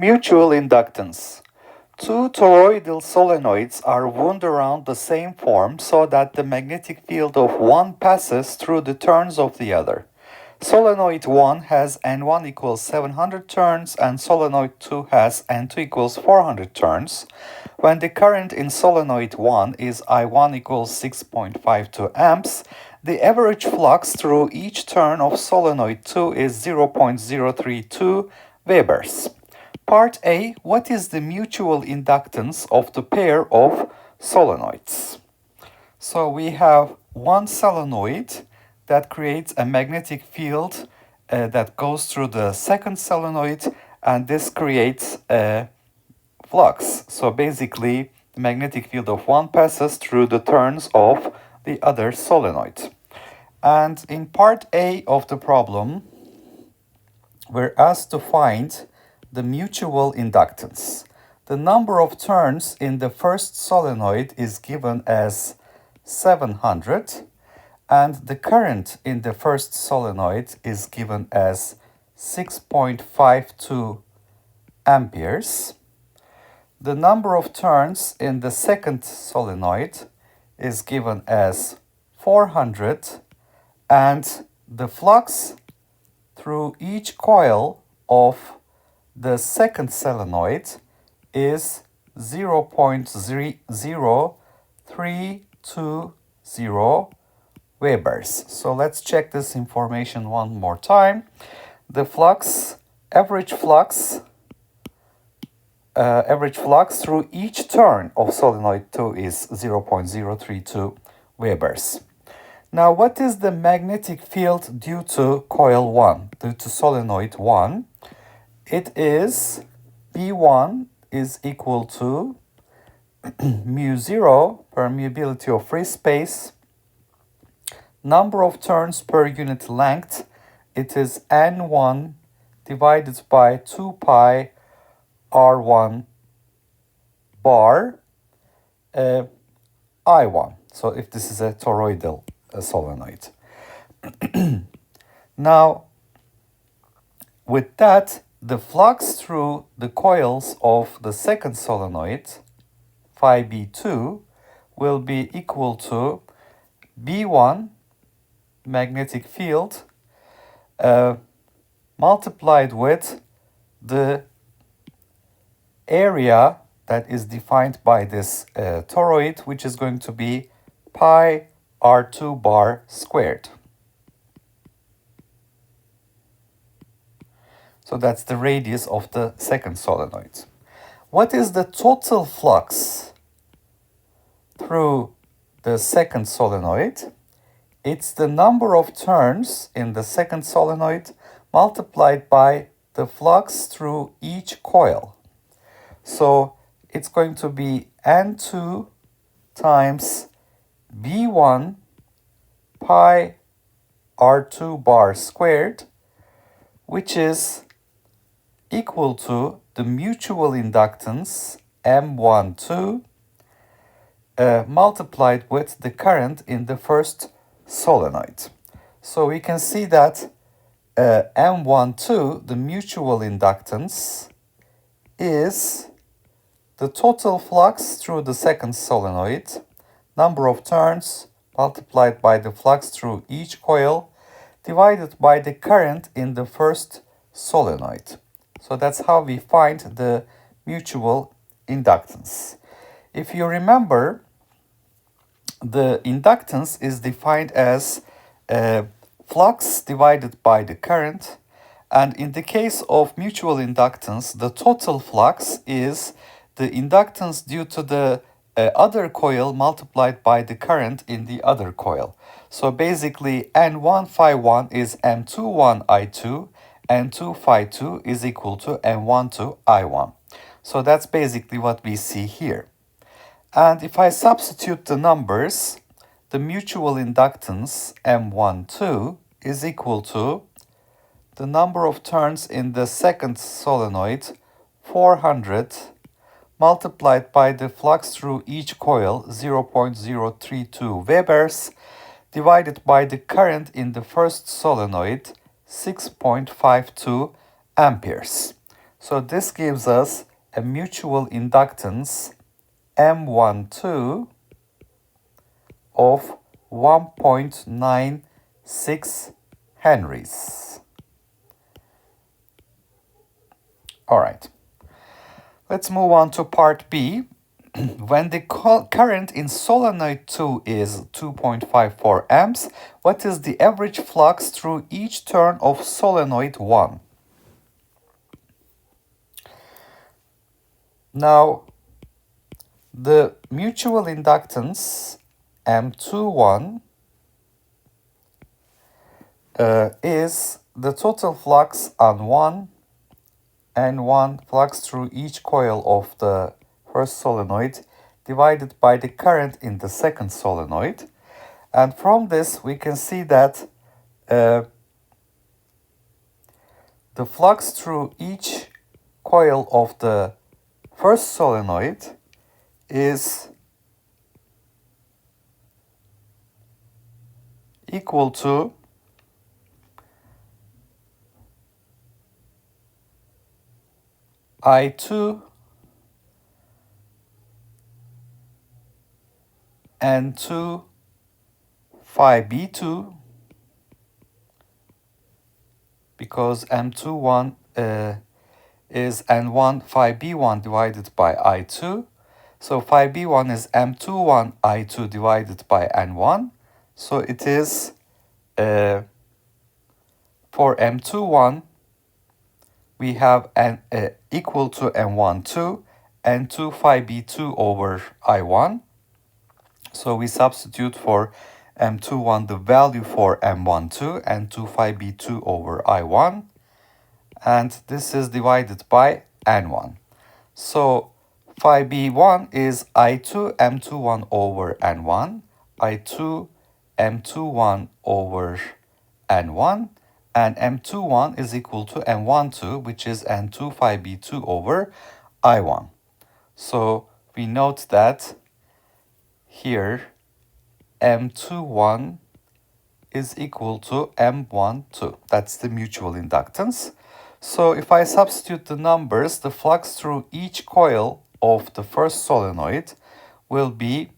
Mutual inductance. Two toroidal solenoids are wound around the same form so that the magnetic field of one passes through the turns of the other. Solenoid 1 has N1 equals 700 turns and solenoid 2 has N2 equals 400 turns. When the current in solenoid 1 is I1 equals 6.52 amps, the average flux through each turn of solenoid 2 is 0.032 Webers. Part A, what is the mutual inductance of the pair of solenoids? So we have one solenoid that creates a magnetic field that goes through the second solenoid, and this creates a flux. So basically, the magnetic field of one passes through the turns of the other solenoid. And in part A of the problem, we're asked to find the mutual inductance. The number of turns in the first solenoid is given as 700, and the current in the first solenoid is given as 6.52 amperes. The number of turns in the second solenoid is given as 400, and the flux through each coil of the second solenoid is 0.0320 Webers. So let's check this information one more time. The average flux through each turn of solenoid 2 is 0.032 Webers. Now, what is the magnetic field due to coil 1, due to solenoid 1? It is B1 is equal to mu0, permeability of free space, number of turns per unit length. It is N1 divided by 2 pi R1 bar I1. So if this is a toroidal solenoid. Now, with that, the flux through the coils of the second solenoid, phi B2, will be equal to B1, magnetic field, multiplied with the area that is defined by this toroid, which is going to be pi R2 bar squared. So that's the radius of the second solenoid. What is the total flux through the second solenoid? It's the number of turns in the second solenoid multiplied by the flux through each coil. So it's going to be N2 times B1 pi R2 bar squared, which is equal to the mutual inductance M12 multiplied with the current in the first solenoid. So we can see that M12, the mutual inductance, is the total flux through the second solenoid, number of turns multiplied by the flux through each coil, divided by the current in the first solenoid. So that's how we find the mutual inductance. If you remember, the inductance is defined as flux divided by the current, and in the case of mutual inductance, the total flux is the inductance due to the other coil multiplied by the current in the other coil. So basically, N1 phi 1 is M21 I2, N2 phi 2 is equal to M12 I1. So that's basically what we see here. And if I substitute the numbers, the mutual inductance M12 is equal to the number of turns in the second solenoid, 400, multiplied by the flux through each coil, 0.032 Webers, divided by the current in the first solenoid, 6.52 amperes. So this gives us a mutual inductance M12 of 1.96 henries. All right. Let's move on to part B. When the current in solenoid 2 is 2.54 amps, what is the average flux through each turn of solenoid 1? Now, the mutual inductance M21 is the total flux on one and one flux through each coil of the first solenoid divided by the current in the second solenoid. And from this we can see that the flux through each coil of the first solenoid is equal to I2 N2 phi B2, because M21 is N1 phi B1 divided by I2. So phi B1 is M21 I2 divided by N1. So it is for M21 we have n equal to M12 N2 phi B2 over I1. So we substitute for M21 the value for M12 and 2 phi B2 over I1, and this is divided by N1. So phi B1 is I2 M21 over N1, I2 M21 over N1, and M21 is equal to M12, which is N2 phi B2 over I1. So we note that here M21 is equal to M12. That's the mutual inductance. So if I substitute the numbers, the flux through each coil of the first solenoid will be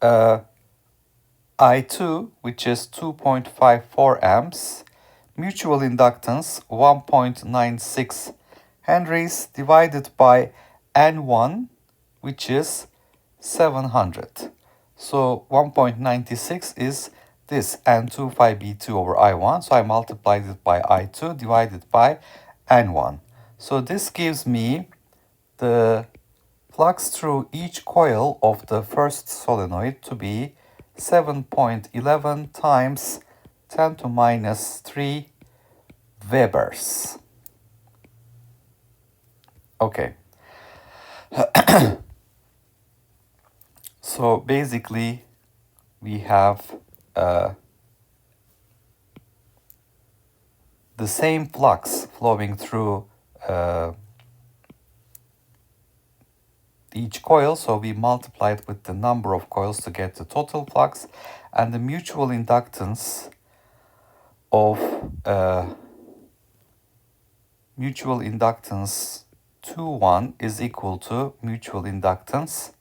I2, which is 2.54 amps, mutual inductance 1.96 henries divided by N1, which is 700. So 1.96 is this N2 phi B2 over I1. So I multiplied it by I2 divided by N1. So this gives me the flux through each coil of the first solenoid to be 7.11 times 10 to minus 3 Webers. Okay. So basically we have the same flux flowing through each coil, so we multiply it with the number of coils to get the total flux, and the mutual inductance of mutual inductance 2,1 is equal to mutual inductance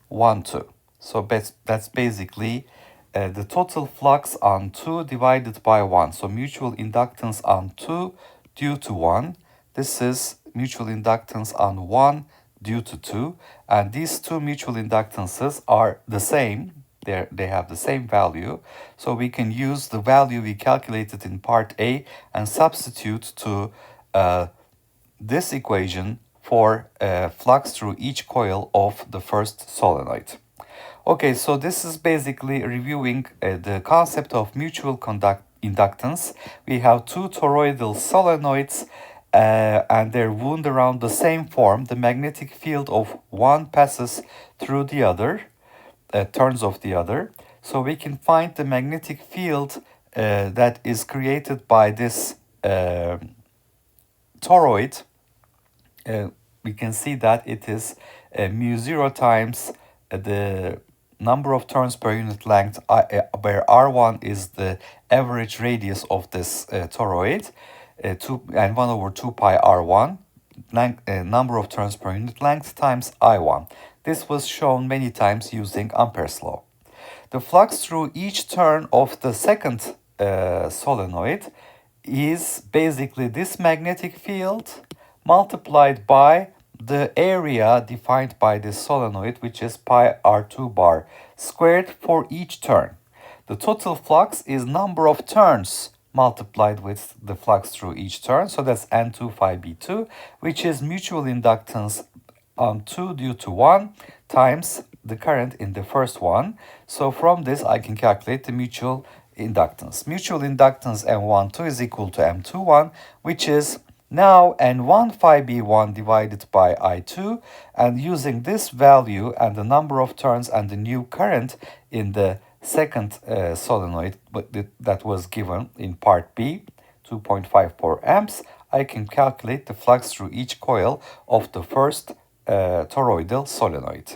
1,2. So that's basically the total flux on 2 divided by 1. So mutual inductance on 2 due to 1. This is mutual inductance on 1 due to 2. And these two mutual inductances are the same. They have the same value. So we can use the value we calculated in part A and substitute to this equation for flux through each coil of the first solenoid. Okay, so this is basically reviewing the concept of mutual inductance. We have two toroidal solenoids and they're wound around the same form. The magnetic field of one passes through the other, turns of the other. So we can find the magnetic field that is created by this toroid. We can see that it is mu0 times the number of turns per unit length, where R1 is the average radius of this toroid, and 1 over 2 pi r1, number of turns per unit length, times I1. This was shown many times using Ampere's law. The flux through each turn of the second solenoid is basically this magnetic field multiplied by the area defined by this solenoid, which is pi r2 bar squared for each turn. The total flux is number of turns multiplied with the flux through each turn, so that's N2 phi B2, which is mutual inductance on 2 due to 1 times the current in the first one. So from this I can calculate the mutual inductance. Mutual inductance M12 is equal to M21, which is now N1 phi B1 divided by I2, and using this value and the number of turns and the new current in the second solenoid that was given in part B, 2.54 amps, I can calculate the flux through each coil of the first toroidal solenoid.